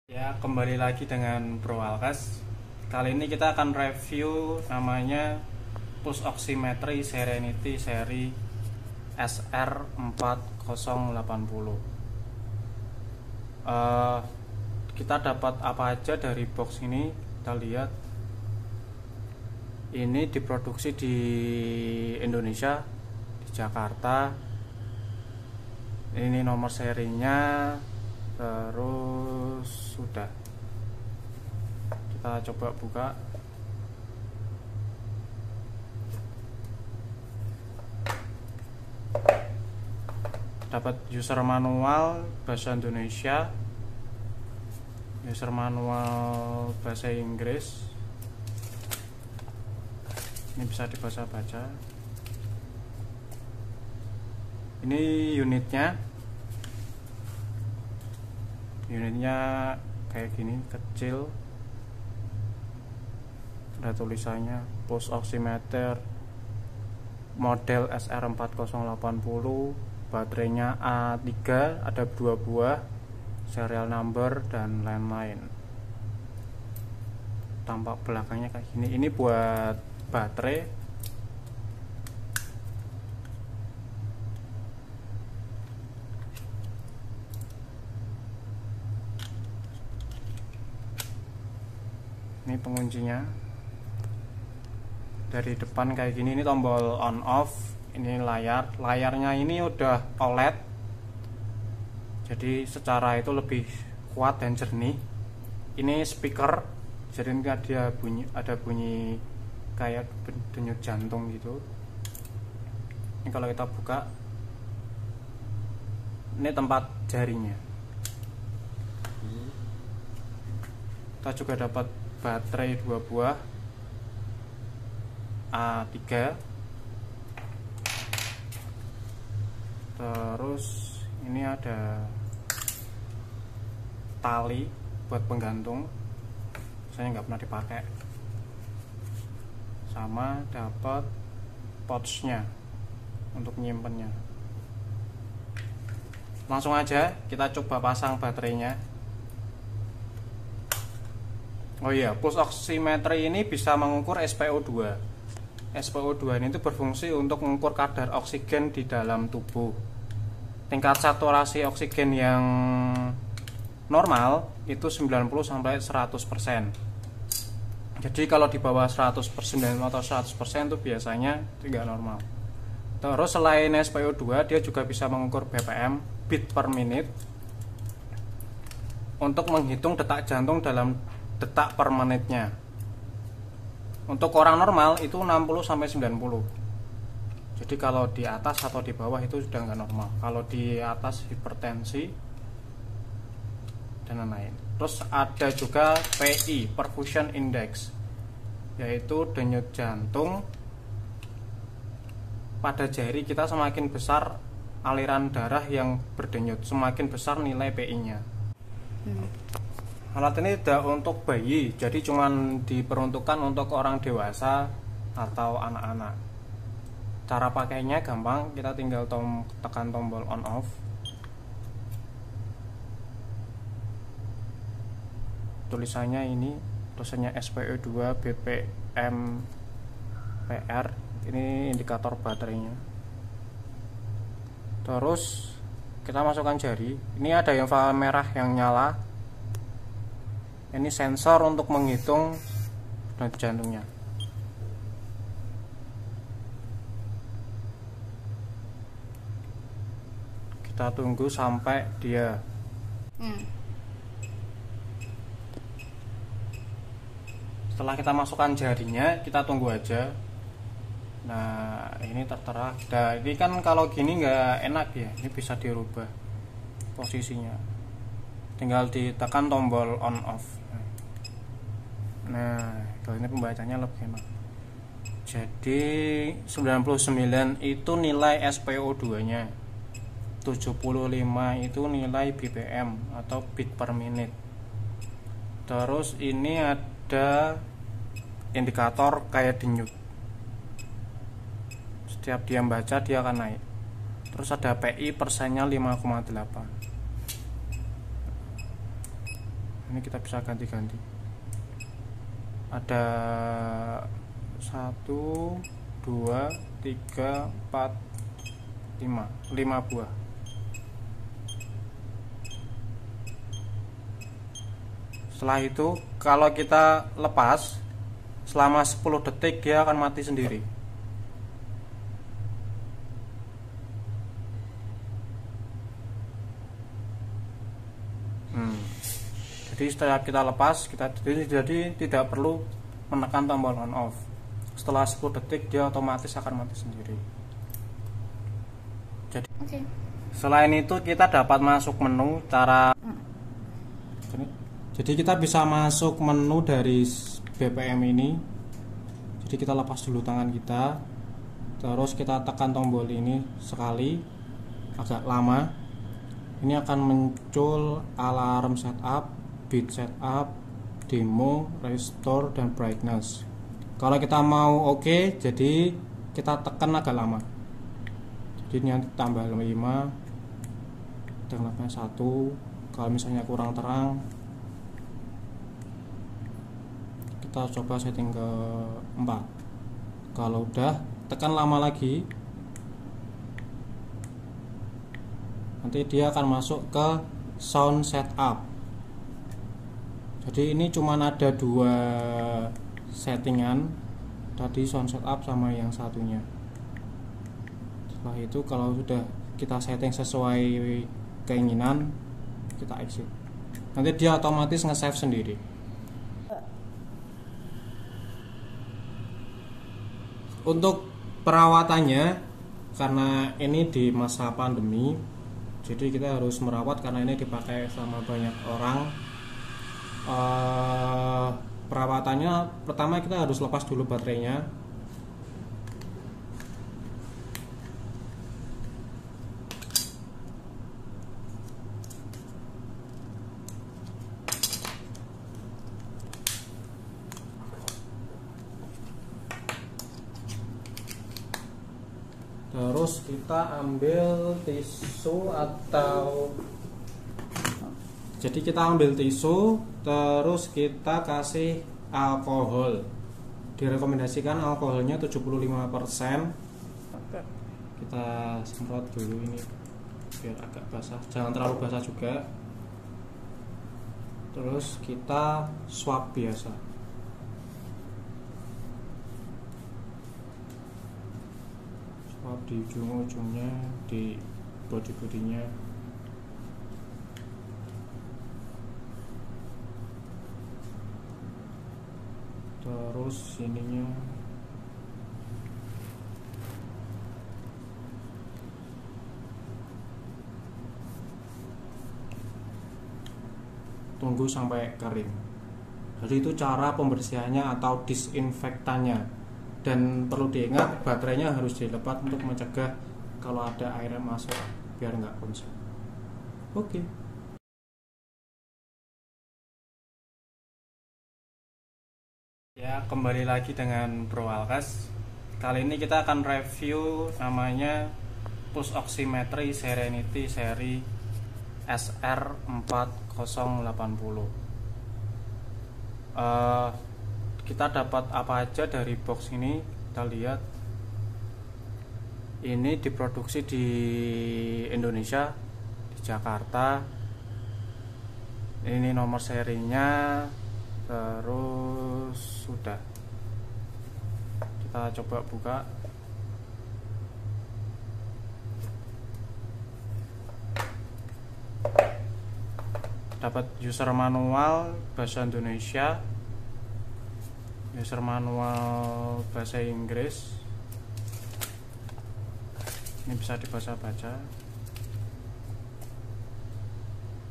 Ya, kembali lagi dengan Bro Alkas. Kali ini kita akan review namanya pulse oximetry Serenity seri SR4080. Kita dapat apa aja dari box ini? Kita lihat. Ini diproduksi di Indonesia, di Jakarta. Ini nomor serinya. Terus sudah, kita coba buka. Dapat user manual bahasa Indonesia, user manual bahasa Inggris. Ini bisa dibaca-baca. Ini unitnya kayak gini, kecil. Ada tulisannya pulse oximeter model SR4080, baterainya A3, ada 2 buah, serial number dan lain-lain. Tampak belakangnya kayak gini. Ini buat baterai. Ini penguncinya. Dari depan kayak gini, ini tombol on off. Ini layarnya ini udah OLED, jadi secara itu lebih kuat dan jernih. Ini speaker, jadi ada bunyi kayak denyut jantung gitu. Ini kalau kita buka, ini tempat jarinya. Kita juga dapat baterai 2 buah A3. Terus ini ada tali buat penggantung, saya nggak pernah dipakai. Sama dapat pouchnya untuk nyimpennya. Langsung aja kita coba pasang baterainya. Oh iya, pulse oximetry ini bisa mengukur SpO2. SpO2 ini itu berfungsi untuk mengukur kadar oksigen di dalam tubuh. Tingkat saturasi oksigen yang normal itu 90-100%. Jadi kalau di bawah 100% atau 100% itu biasanya tidak normal. Terus selain SpO2, dia juga bisa mengukur BPM, beat per minute, untuk menghitung detak jantung dalam detak per menitnya. Untuk orang normal itu 60-90. Jadi kalau di atas atau di bawah itu sudah nggak normal. Kalau di atas hipertensi dan lain-lain. Terus ada juga PI, perfusion index, yaitu denyut jantung pada jari kita. Semakin besar aliran darah yang berdenyut, semakin besar nilai PI-nya. Alat ini tidak untuk bayi, jadi cuman diperuntukkan untuk orang dewasa atau anak-anak. Cara pakainya gampang, kita tinggal tekan tombol on off. Tulisannya SpO2 BPM PR, ini indikator baterainya. Terus kita masukkan jari. Ini ada yang merah yang nyala. Ini sensor untuk menghitung denyut jantungnya. Kita tunggu sampai dia Setelah kita masukkan jarinya, kita tunggu aja. Nah, ini tertera. Nah, ini kan kalau gini nggak enak ya. Ini bisa dirubah posisinya. Tinggal ditekan tombol on off. Nah, kalau ini pembacanya lebih enak. Jadi 99 itu nilai SpO2 nya, 75 itu nilai BPM atau beat per minute. Terus ini ada indikator kayak denyut. Setiap dia membaca dia akan naik. Terus ada PI persennya 5,8. Ini kita bisa ganti-ganti. Ada 1 2 3 4 5 buah. Setelah itu kalau kita lepas selama 10 detik dia akan mati sendiri. Jadi setelah kita lepas, jadi tidak perlu menekan tombol on off. Setelah 10 detik dia otomatis akan mati sendiri. Jadi selain itu kita dapat masuk menu cara. Jadi kita bisa masuk menu dari BPM ini. Jadi kita lepas dulu tangan kita, terus kita tekan tombol ini sekali, agak lama. Ini akan muncul alarm setup, beat setup, demo, restore, dan brightness. Kalau kita mau oke, jadi kita tekan agak lama. Jadi ini tambah 5 dan 1. Kalau misalnya kurang terang, kita coba setting ke 4. Kalau udah, tekan lama lagi, nanti dia akan masuk ke sound setup. Jadi ini cuma ada 2 settingan, tadi sound setup sama yang satunya. Setelah itu kalau sudah kita setting sesuai keinginan, kita exit. Nanti dia otomatis nge-save sendiri. Untuk perawatannya, karena ini di masa pandemi, jadi kita harus merawat karena ini dipakai sama banyak orang. Perawatannya pertama kita harus lepas dulu baterainya. Terus kita ambil tisu atau jadi kita ambil tisu, terus kita kasih alkohol. Direkomendasikan alkoholnya 75%. Kita semprot dulu ini biar agak basah, jangan terlalu basah juga. Terus kita swab biasa. Swab di ujung-ujungnya, di body-bodinya. Terus ininya tunggu sampai kering. Jadi itu cara pembersihannya atau disinfektannya. Dan perlu diingat baterainya harus dilepas untuk mencegah kalau ada air masuk biar nggak konslet. Oke. Ya, kembali lagi dengan Bro Alkas. Kali ini kita akan review namanya pulse oximetry Serenity seri SR4080. Kita dapat apa aja dari box ini? Kita lihat. Ini diproduksi di Indonesia, di Jakarta. Ini nomor serinya. Terus sudah, kita coba buka. Dapat user manual bahasa Indonesia, user manual bahasa Inggris. Ini bisa dibaca-baca.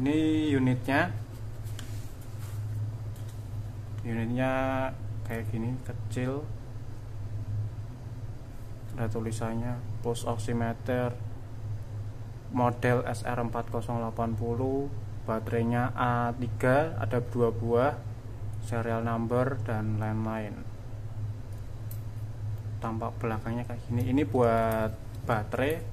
Ini unitnya kayak gini, kecil. Ada tulisannya pulse oximeter model SR4080, baterainya A3, ada 2 buah, serial number dan lain-lain. Tampak belakangnya kayak gini. Ini buat baterai.